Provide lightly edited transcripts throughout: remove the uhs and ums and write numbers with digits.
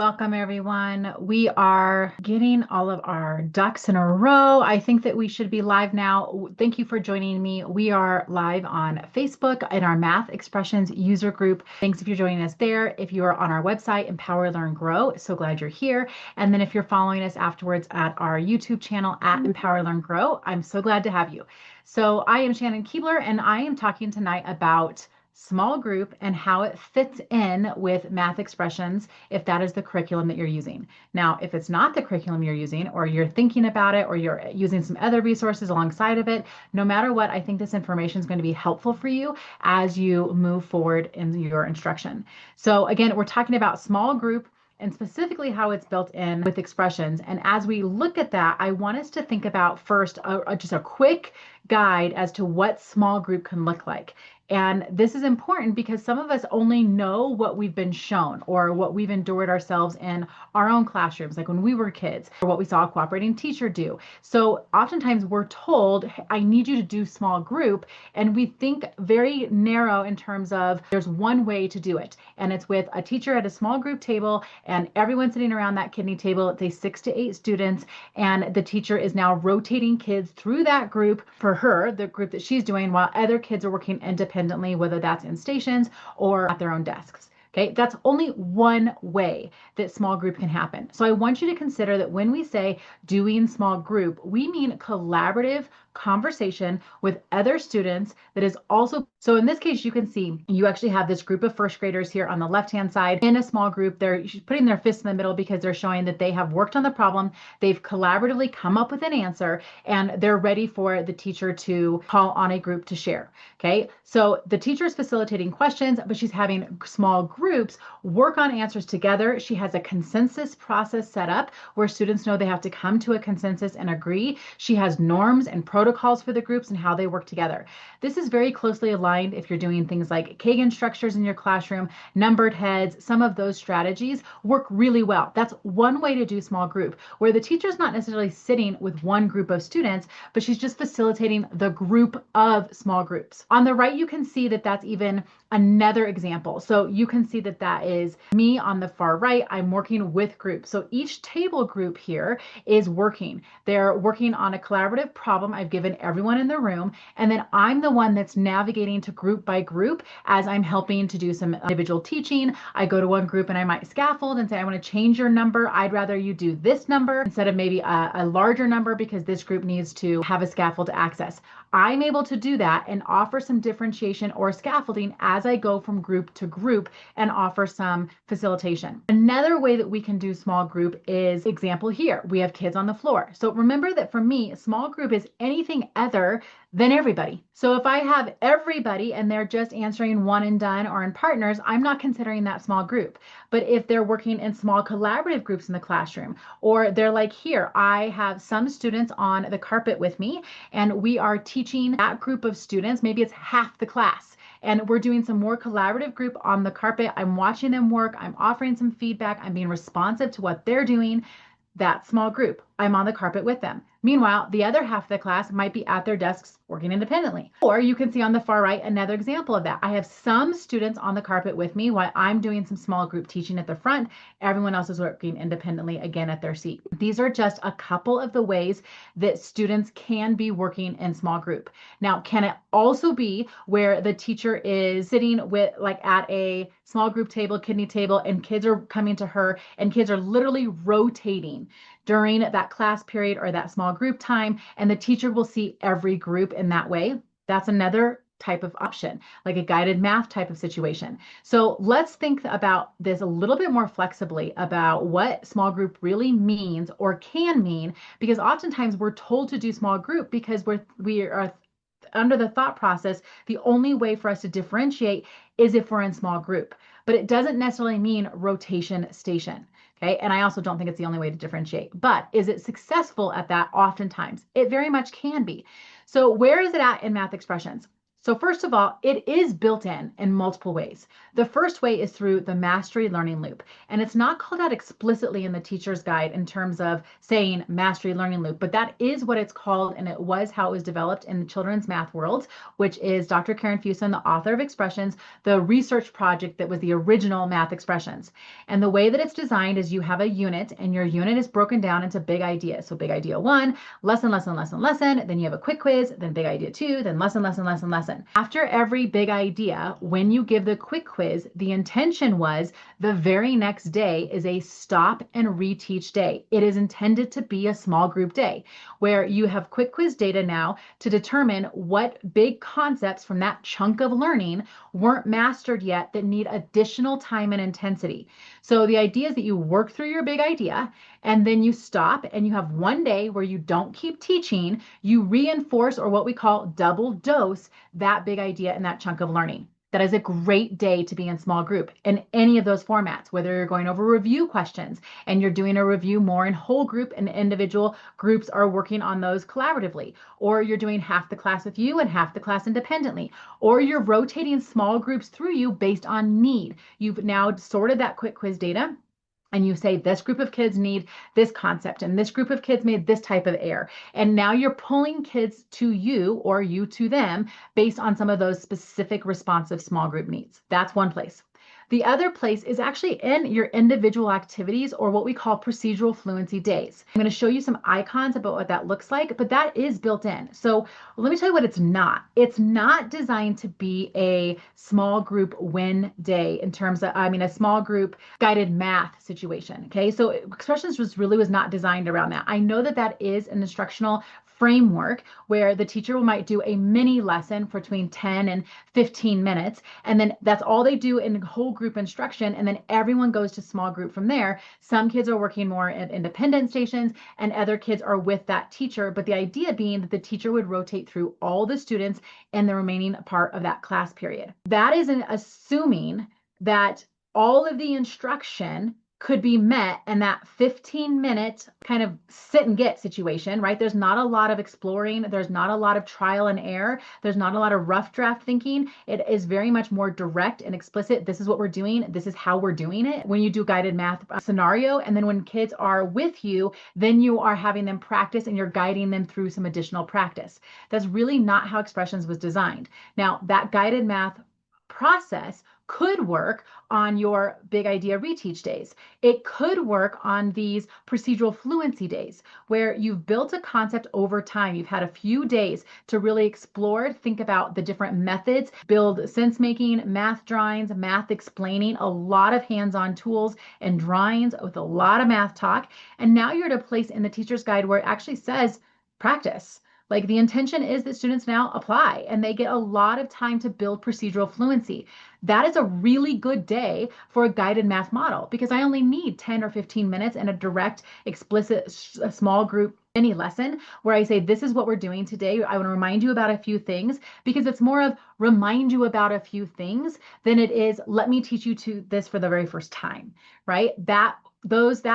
Welcome, everyone. We are getting all of our ducks in a row. I think that we should be live now. Thank you for joining me. We are live on Facebook in our Math Expressions user group. Thanks if you're joining us there. If you are on our website, Empower, Learn, Grow, so glad you're here. And then if you're following us afterwards at our YouTube channel at Empower, Learn, Grow, I'm so glad to have you. So I am Shannon Kiebler, and I am talking tonight about small group and how it fits in with math expressions if that is the curriculum that you're using. Now, if it's not the curriculum you're using, or you're thinking about it, or you're using some other resources alongside of it, no matter what, I think this information is going to be helpful for you as you move forward in your instruction. So again, we're talking about small group and specifically how it's built in with expressions. And as we look at that, I want us to think about first just a quick guide as to what small group can look like. And this is important because some of us only know what we've been shown or what we've endured ourselves in our own classrooms, like when we were kids, or what we saw a cooperating teacher do. So oftentimes we're told, I need you to do small group. And we think very narrow in terms of there's one way to do it. And it's with a teacher at a small group table and everyone sitting around that kidney table. It's a 6 to 8 students. And the teacher is now rotating kids through that group for her, the group that she's doing, while other kids are working independently, whether that's in stations or at their own desks. Okay, that's only one way that small group can happen. So I want you to consider that when we say doing small group, we mean collaborative conversation with other students that is also, so in this case, you can see you actually have this group of first graders here on the left-hand side in a small group. They're putting their fists in the middle because they're showing that they have worked on the problem. They've collaboratively come up with an answer and they're ready for the teacher to call on a group to share. Okay, so the teacher is facilitating questions, but she's having small groups work on answers together. She has a consensus process set up where students know they have to come to a consensus and agree. She has norms and protocols for the groups and how they work together. This is very closely aligned if you're doing things like Kagan structures in your classroom, numbered heads. Some of those strategies work really well. That's one way to do small group, where the teacher's not necessarily sitting with one group of students, but she's just facilitating the group of small groups. On the right, you can see that that's even another example. So you can see that that is me on the far right. I'm working with groups. So each table group here is working. They're working on a collaborative problem I've given everyone in the room. And then I'm the one that's navigating to group by group as I'm helping to do some individual teaching. I go to one group and I might scaffold and say, I want to change your number. I'd rather you do this number instead of maybe a larger number because this group needs to have a scaffold to access. I'm able to do that and offer some differentiation or scaffolding as I go from group to group and offer some facilitation. Another way that we can do small group is example here. We have kids on the floor. So remember that for me, small group is anything other than everybody. So if I have everybody and they're just answering one and done or in partners, I'm not considering that small group. But if they're working in small collaborative groups in the classroom, or they're like here, I have some students on the carpet with me and we are teaching that group of students, maybe it's half the class. And we're doing some more collaborative group on the carpet. I'm watching them work. I'm offering some feedback. I'm being responsive to what they're doing. That small group, I'm on the carpet with them. Meanwhile, the other half of the class might be at their desks working independently. Or you can see on the far right another example of that. I have some students on the carpet with me while I'm doing some small group teaching at the front. Everyone else is working independently again at their seat. These are just a couple of the ways that students can be working in small group. Now, can it also be where the teacher is sitting with like at a small group table, kidney table, and kids are coming to her and kids are literally rotating during that class period or that small group time, and the teacher will see every group in that way? That's another type of option, like a guided math type of situation. So let's think about this a little bit more flexibly about what small group really means or can mean, because oftentimes we're told to do small group because we are under the thought process, the only way for us to differentiate is if we're in small group, but it doesn't necessarily mean rotation station. Okay. And I also don't think it's the only way to differentiate, but is it successful at that? Oftentimes it very much can be. So where is it at in math expressions? So first of all, it is built in multiple ways. The first way is through the mastery learning loop. And it's not called out explicitly in the teacher's guide in terms of saying mastery learning loop, but that is what it's called. And it was how it was developed in the children's math world, which is Dr. Karen Fuson, the author of Expressions, the research project that was the original math expressions. And the way that it's designed is you have a unit, and your unit is broken down into big ideas. So big idea 1, lesson, lesson, lesson, lesson. Then you have a quick quiz, then big idea 2, then lesson, lesson, lesson, lesson. After every big idea, when you give the quick quiz, the intention was the very next day is a stop and reteach day. It is intended to be a small group day where you have quick quiz data now to determine what big concepts from that chunk of learning weren't mastered yet that need additional time and intensity. So the idea is that you work through your big idea and then you stop and you have one day where you don't keep teaching, you reinforce, or what we call double dose, that big idea and that chunk of learning. That is a great day to be in small group in any of those formats, whether you're going over review questions and you're doing a review more in whole group and individual groups are working on those collaboratively, or you're doing half the class with you and half the class independently, or you're rotating small groups through you based on need. You've now sorted that quick quiz data and you say this group of kids need this concept and this group of kids made this type of error. And now you're pulling kids to you or you to them based on some of those specific responsive small group needs. That's one place. The other place is actually in your individual activities, or what we call procedural fluency days. I'm going to show you some icons about what that looks like, but that is built in. So let me tell you what it's not. It's not designed to be a small group win day in terms of, a small group guided math situation. Okay, so Expressions was not designed around that. I know that that is an instructional framework where the teacher might do a mini lesson for between 10 and 15 minutes. And then that's all they do in whole group instruction. And then everyone goes to small group from there. Some kids are working more at independent stations and other kids are with that teacher. But the idea being that the teacher would rotate through all the students in the remaining part of that class period. That isn't assuming that all of the instruction could be met in that 15-minute kind of sit and get situation, right? There's not a lot of exploring. There's not a lot of trial and error. There's not a lot of rough draft thinking. It is very much more direct and explicit. This is what we're doing. This is how we're doing it. When you do guided math scenario, and then when kids are with you, then you are having them practice and you're guiding them through some additional practice. That's really not how Expressions was designed. Now, that guided math process could work on your big idea reteach days. It could work on these procedural fluency days where you've built a concept over time. You've had a few days to really explore, think about the different methods, build sense making, math drawings, math explaining, a lot of hands-on tools and drawings with a lot of math talk. And now you're at a place in the teacher's guide where it actually says practice. Like the intention is that students now apply and they get a lot of time to build procedural fluency. That is a really good day for a guided math model because I only need 10 or 15 minutes in a direct, explicit, small group mini lesson where I say, this is what we're doing today. I want to remind you about a few things because it's more of remind you about a few things than it is, let me teach you to this for the very first time, right? That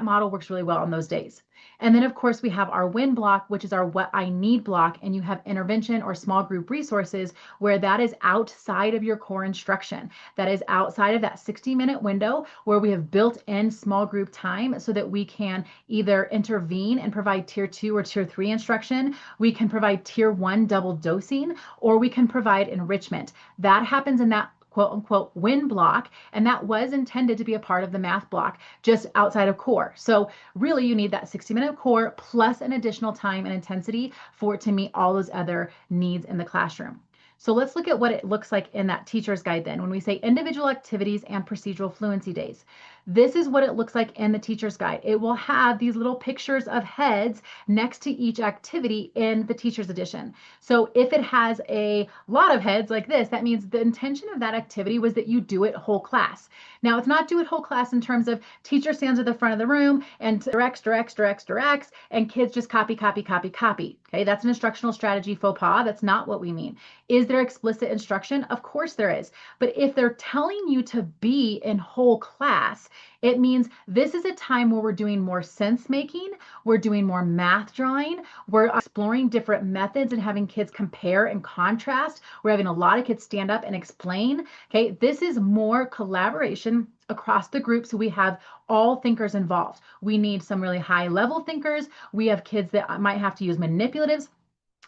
model works really well on those days. And then of course we have our win block, which is our what I need block. And you have intervention or small group resources where that is outside of your core instruction. That is outside of that 60-minute window where we have built in small group time so that we can either intervene and provide tier 2 or tier 3 instruction. We can provide tier 1 double dosing, or we can provide enrichment. That happens in that quote unquote win block. And that was intended to be a part of the math block just outside of core. So really you need that 60-minute core plus an additional time and intensity for it to meet all those other needs in the classroom. So let's look at what it looks like in that teacher's guide then. When we say individual activities and procedural fluency days, this is what it looks like in the teacher's guide. It will have these little pictures of heads next to each activity in the teacher's edition. So if it has a lot of heads like this, that means the intention of that activity was that you do it whole class. Now it's not do it whole class in terms of teacher stands at the front of the room and directs, and kids just copy. Okay, that's an instructional strategy faux pas. That's not what we mean. Is there explicit instruction? Of course there is. But if they're telling you to be in whole class, It means this is a time where we're doing more sense making, we're doing more math drawing, we're exploring different methods and having kids compare and contrast. We're having a lot of kids stand up and explain. Okay, this is more collaboration across the group. So we have all thinkers involved. We need some really high level thinkers. We have kids that might have to use manipulatives,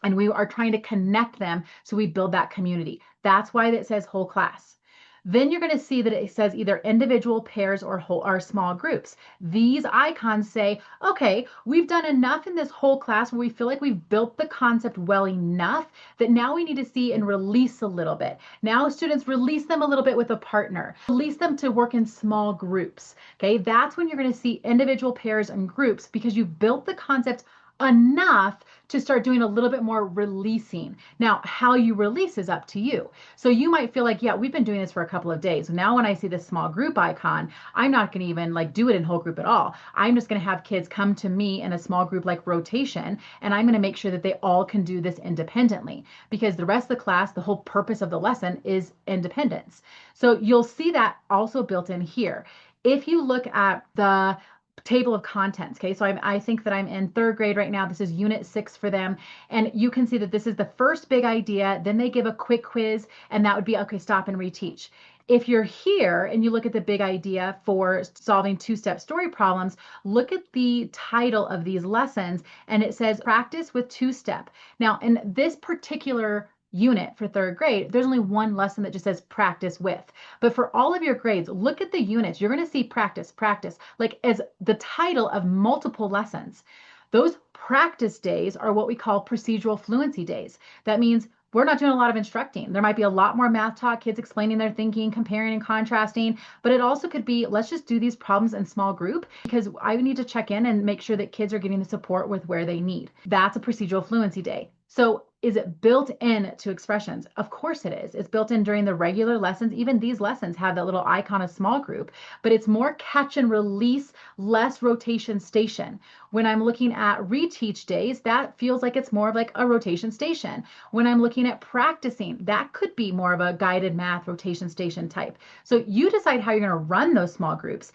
and we are trying to connect them so we build that community. That's why it says whole class. Then you're going to see that it says either individual, pairs, or whole or small groups. These icons say, okay, we've done enough in this whole class where we feel like we've built the concept well enough that now we need to see and release a little bit. Now students, release them a little bit with a partner. Release them to work in small groups. Okay, that's when you're going to see individual, pairs, and groups, because you've built the concept enough to start doing a little bit more releasing. Now, how you release is up to you. So you might feel like, yeah, we've been doing this for a couple of days. Now, when I see this small group icon, I'm not going to even like do it in whole group at all. I'm just going to have kids come to me in a small group like rotation, and I'm going to make sure that they all can do this independently, because the rest of the class, the whole purpose of the lesson is independence. So you'll see that also built in here. If you look at the table of contents. Okay, so I think that I'm in third grade right now. This is unit 6 for them. And you can see that this is the first big idea. Then they give a quick quiz, and that would be, okay, stop and reteach. If you're here and you look at the big idea for solving two-step story problems, look at the title of these lessons, and it says practice with two-step. Now, in this particular unit for third grade, there's only one lesson that just says practice with. But for all of your grades, look at the units. You're going to see practice, practice, like as the title of multiple lessons. Those practice days are what we call procedural fluency days. That means we're not doing a lot of instructing. There might be a lot more math talk, kids explaining their thinking, comparing and contrasting, but it also could be, let's just do these problems in small group, because I need to check in and make sure that kids are getting the support with where they need. That's a procedural fluency day. So is it built in to expressions? Of course it is. It's built in during the regular lessons. Even these lessons have that little icon of small group, but it's more catch and release, less rotation station. When I'm looking at reteach days, that feels like it's more of like a rotation station. When I'm looking at practicing, that could be more of a guided math rotation station type. So you decide how you're going to run those small groups.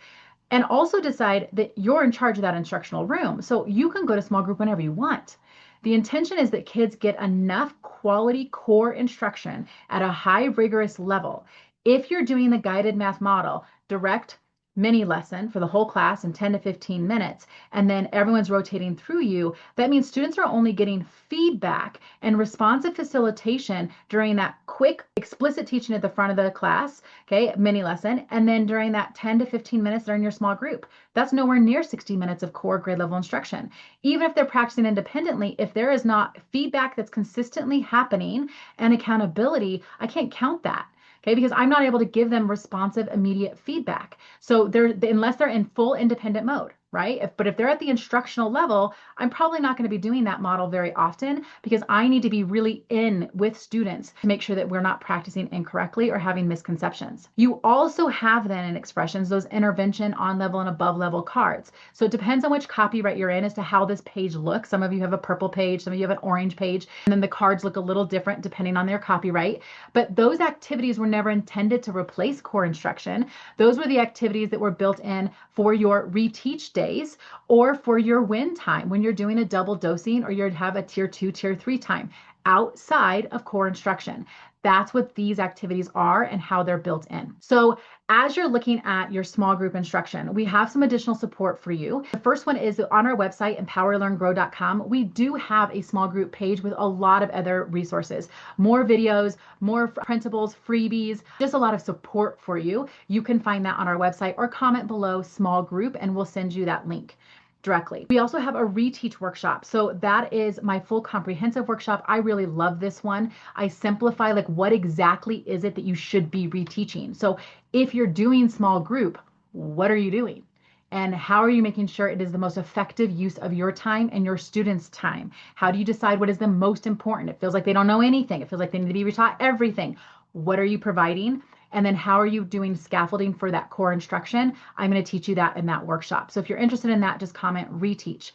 And also decide that you're in charge of that instructional room. So you can go to small group whenever you want. The intention is that kids get enough quality core instruction at a high rigorous level. If you're doing the guided math model, direct mini lesson for the whole class in 10 to 15 minutes, and then everyone's rotating through you, that means students are only getting feedback and responsive facilitation during that quick explicit teaching at the front of the class, okay, mini lesson, and then during that 10 to 15 minutes they're in your small group. That's nowhere near 60 minutes of core grade level instruction. Even if they're practicing independently, if there is not feedback that's consistently happening and accountability, I can't count that. Okay, because I'm not able to give them responsive, immediate feedback. So unless they're in full independent mode, right? But if they're at the instructional level, I'm probably not going to be doing that model very often, because I need to be really in with students to make sure that we're not practicing incorrectly or having misconceptions. You also have then in expressions those intervention on level and above level cards. So it depends on which copyright you're in as to how this page looks. Some of you have a purple page, some of you have an orange page, and then the cards look a little different depending on their copyright. But those activities were never intended to replace core instruction. Those were the activities that were built in for your reteach days, or for your win time when you're doing a double dosing, or you have a tier 2, tier 3 time outside of core instruction. That's what these activities are and how they're built in. So as you're looking at your small group instruction, we have some additional support for you. The first one is on our website, empowerlearngrow.com. We do have a small group page with a lot of other resources, more videos, more printables, freebies, just a lot of support for you. You can find that on our website, or comment below small group and we'll send you that link directly. We also have a reteach workshop. So that is my full comprehensive workshop. I really love this one. I simplify like what exactly is it that you should be reteaching. So if you're doing small group, what are you doing? And how are you making sure it is the most effective use of your time and your students' time? How do you decide what is the most important? It feels like they don't know anything. It feels like they need to be retaught everything. What are you providing? And then how are you doing scaffolding for that core instruction? I'm going to teach you that in that workshop. So if you're interested in that, just comment reteach.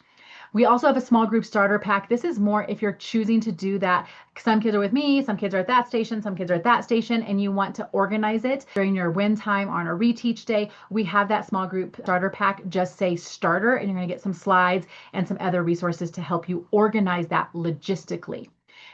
We also have a small group starter pack. This is more if you're choosing to do that. Some kids are with me, some kids are at that station, some kids are at that station, and you want to organize it during your win time on a reteach day. We have that small group starter pack. Just say starter, and you're going to get some slides and some other resources to help you organize that logistically.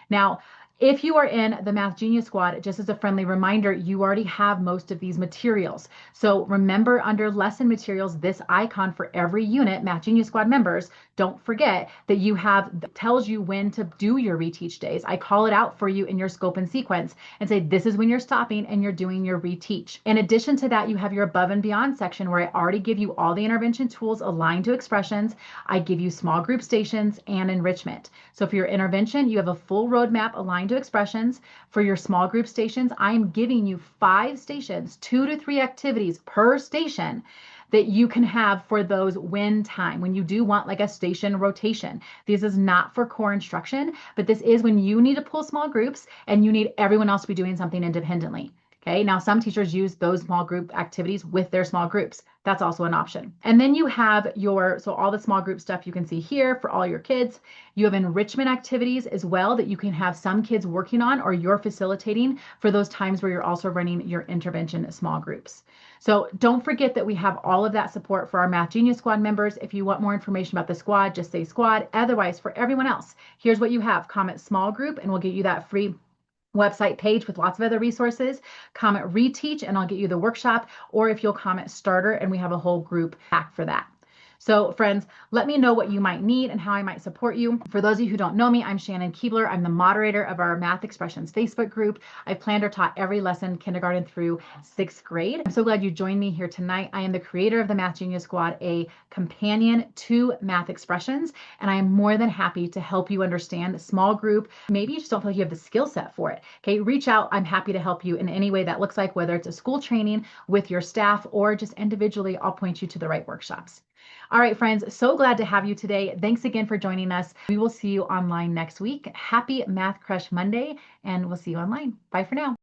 Now, if you are in the Math Genius Squad, just as a friendly reminder, you already have most of these materials. So remember under lesson materials, this icon for every unit, Math Genius Squad members, don't forget that you have, tells you when to do your reteach days. I call it out for you in your scope and sequence and say, this is when you're stopping and you're doing your reteach. In addition to that, you have your above and beyond section where I already give you all the intervention tools aligned to expressions. I give you small group stations and enrichment. So for your intervention, you have a full roadmap aligned to expressions. For your small group stations, I am giving you 5 stations, 2 to 3 activities per station that you can have for those win time when you do want like a station rotation. This is not for core instruction, but this is when you need to pull small groups and you need everyone else to be doing something independently. Okay, now some teachers use those small group activities with their small groups. That's also an option. And then you have so all the small group stuff you can see here for all your kids. You have enrichment activities as well that you can have some kids working on or you're facilitating for those times where you're also running your intervention small groups. So don't forget that we have all of that support for our Math Genius Squad members. If you want more information about the squad, just say squad. Otherwise, for everyone else, here's what you have. Comment small group and we'll get you that free website page with lots of other resources. Comment reteach and I'll get you the workshop, or if you'll comment starter and we have a whole group pack for that. So friends, let me know what you might need and how I might support you. For those of you who don't know me, I'm Shannon Kiebler. I'm the moderator of our Math Expressions Facebook group. I've planned or taught every lesson kindergarten through 6th grade. I'm so glad you joined me here tonight. I am the creator of the Math Genius Squad, a companion to Math Expressions, and I am more than happy to help you understand small group. Maybe you just don't feel like you have the skill set for it. Okay, reach out. I'm happy to help you in any way that looks like, whether it's a school training with your staff or just individually, I'll point you to the right workshops. All right, friends, so glad to have you today. Thanks again for joining us. We will see you online next week. Happy Math Crush Monday, and we'll see you online. Bye for now.